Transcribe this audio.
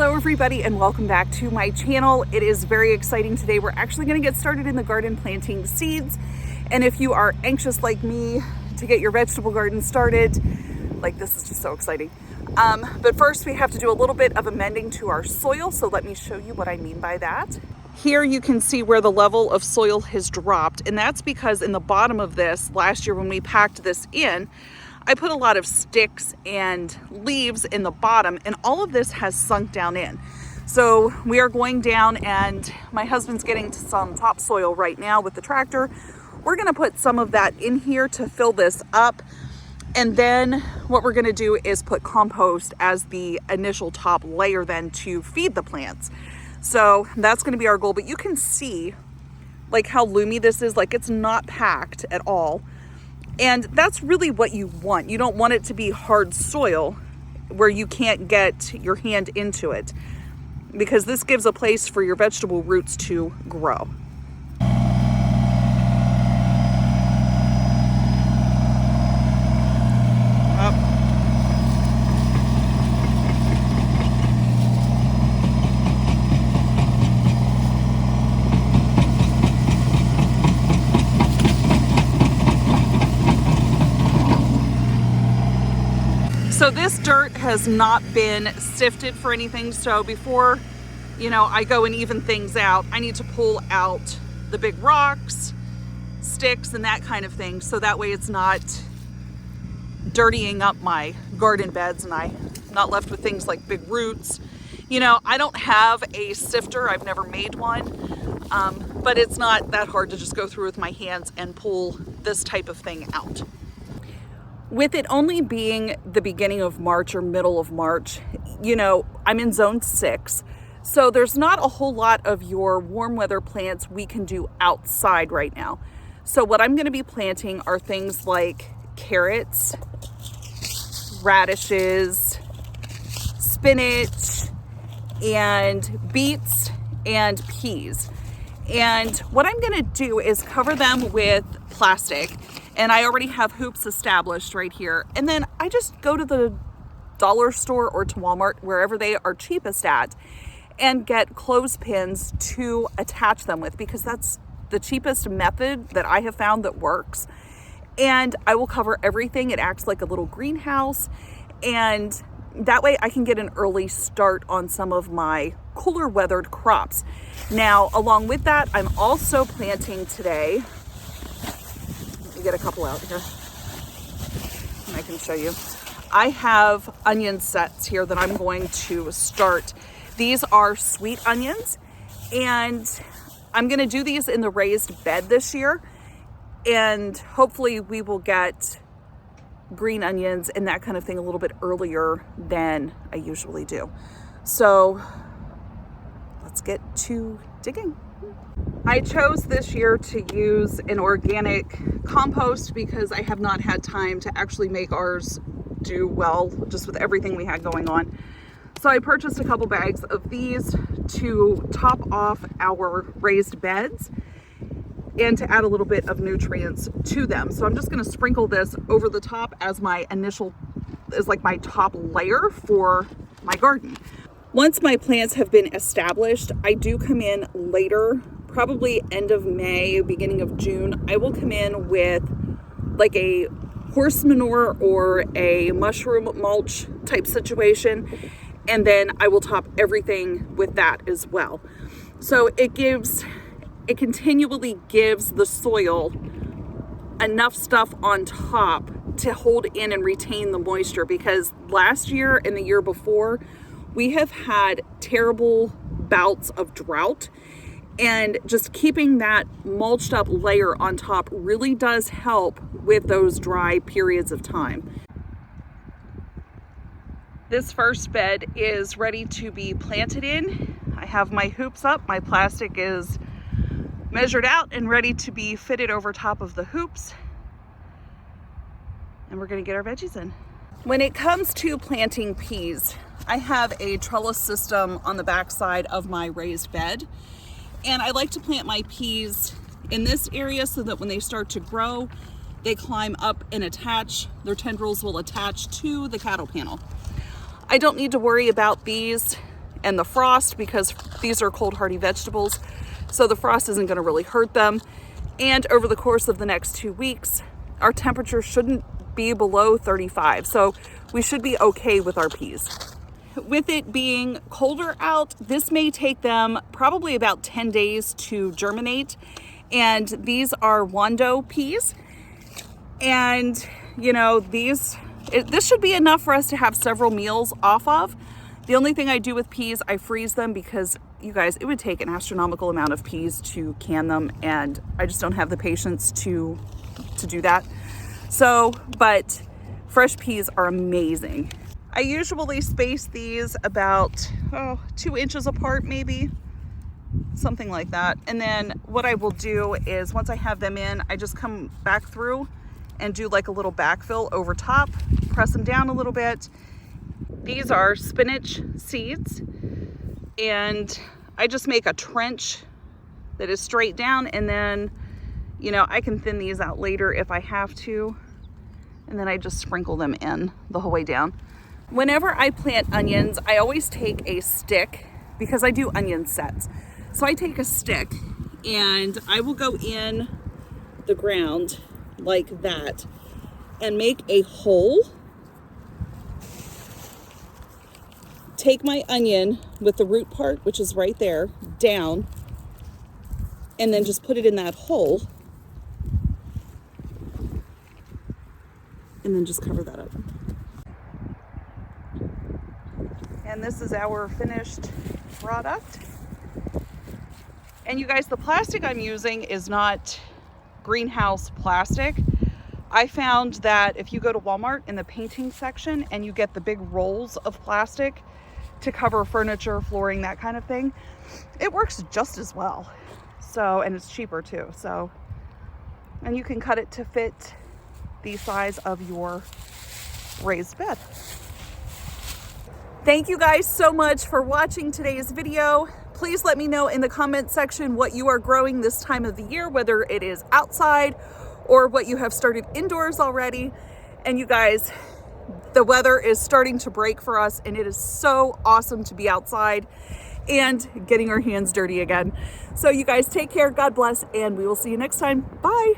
Hello everybody and welcome back to my channel. It is very exciting today. We're actually going to get started in the garden planting seeds. And if you are anxious like me to get your vegetable garden started, like this is just so exciting. But first we have to do a little bit of amending to our soil. So let me show you what I mean by that. Here you can see where the level of soil has dropped. And that's because in the bottom of this last year when we packed this in, I put a lot of sticks and leaves in the bottom and all of this has sunk down in. So we are going down and my husband's getting to some topsoil right now with the tractor. We're gonna put some of that in here to fill this up. And then what we're gonna do is put compost as the initial top layer then to feed the plants. So that's gonna be our goal, but you can see like how loomy this is, like it's not packed at all. And that's really what you want. You don't want it to be hard soil where you can't get your hand into it, because this gives a place for your vegetable roots to grow. So this dirt has not been sifted for anything. So before, I go and even things out, I need to pull out the big rocks, sticks, and that kind of thing. So that way it's not dirtying up my garden beds and I'm not left with things like big roots. I don't have a sifter. I've never made one, but it's not that hard to just go through with my hands and pull this type of thing out. With it only being the beginning of March or middle of March, I'm in zone 6. So there's not a whole lot of your warm weather plants we can do outside right now. So what I'm going to be planting are things like carrots, radishes, spinach, and beets and peas. And what I'm going to do is cover them with plastic. And I already have hoops established right here. And then I just go to the dollar store or to Walmart, wherever they are cheapest at, and get clothespins to attach them with, because that's the cheapest method that I have found that works. And I will cover everything. It acts like a little greenhouse. And that way I can get an early start on some of my cooler weathered crops. Now, along with that, I'm also planting today. Get a couple out here and I can show you. I have onion sets here that I'm going to start. These are sweet onions and I'm going to do these in the raised bed this year, and hopefully we will get green onions and that kind of thing a little bit earlier than I usually do. So let's get to digging. I chose this year to use an organic compost because I have not had time to actually make ours do well just with everything we had going on. So I purchased a couple bags of these to top off our raised beds and to add a little bit of nutrients to them. So I'm just going to sprinkle this over the top as my my top layer for my garden. Once my plants have been established, I do come in later, probably end of May, beginning of June. I will come in with like a horse manure or a mushroom mulch type situation, and then I will top everything with that as well. So it continually gives the soil enough stuff on top to hold in and retain the moisture, because last year and the year before, we have had terrible bouts of drought, and just keeping that mulched up layer on top really does help with those dry periods of time. This first bed is ready to be planted in. I have my hoops up, my plastic is measured out and ready to be fitted over top of the hoops. And we're gonna get our veggies in. When it comes to planting peas, I have a trellis system on the back side of my raised bed, and I like to plant my peas in this area so that when they start to grow, they climb up and attach. Their tendrils will attach to the cattle panel. I don't need to worry about these and the frost, because these are cold hardy vegetables. So the frost isn't going to really hurt them. And over the course of the next 2 weeks, our temperature shouldn't be below 35. So we should be okay with our peas. With it being colder out, this may take them probably about 10 days to germinate. And these are Wando peas. And you know, this should be enough for us to have several meals off of. The only thing I do with peas, I freeze them, because you guys, it would take an astronomical amount of peas to can them, and I just don't have the patience to do that. So, but fresh peas are amazing. I usually space these about 2 inches apart, maybe something like that. And then what I will do is, once I have them in, I just come back through and do like a little backfill over top, press them down a little bit. These are spinach seeds, and I just make a trench that is straight down, and then, you know, I can thin these out later if I have to, and then I just sprinkle them in the whole way down. Whenever I plant onions, I always take a stick, because I do onion sets. So I take a stick and I will go in the ground like that and make a hole. Take my onion with the root part, which is right there, down, and then just put it in that hole, and then just cover that up. And this is our finished product. And you guys, the plastic I'm using is not greenhouse plastic. I found that if you go to Walmart in the painting section and you get the big rolls of plastic to cover furniture, flooring, that kind of thing, it works just as well. So, and it's cheaper too. So, and you can cut it to fit the size of your raised bed. Thank you guys so much for watching today's video. Please let me know in the comment section what you are growing this time of the year, whether it is outside or what you have started indoors already. And you guys, the weather is starting to break for us, and it is so awesome to be outside and getting our hands dirty again. So you guys take care, God bless, and we will see you next time. Bye.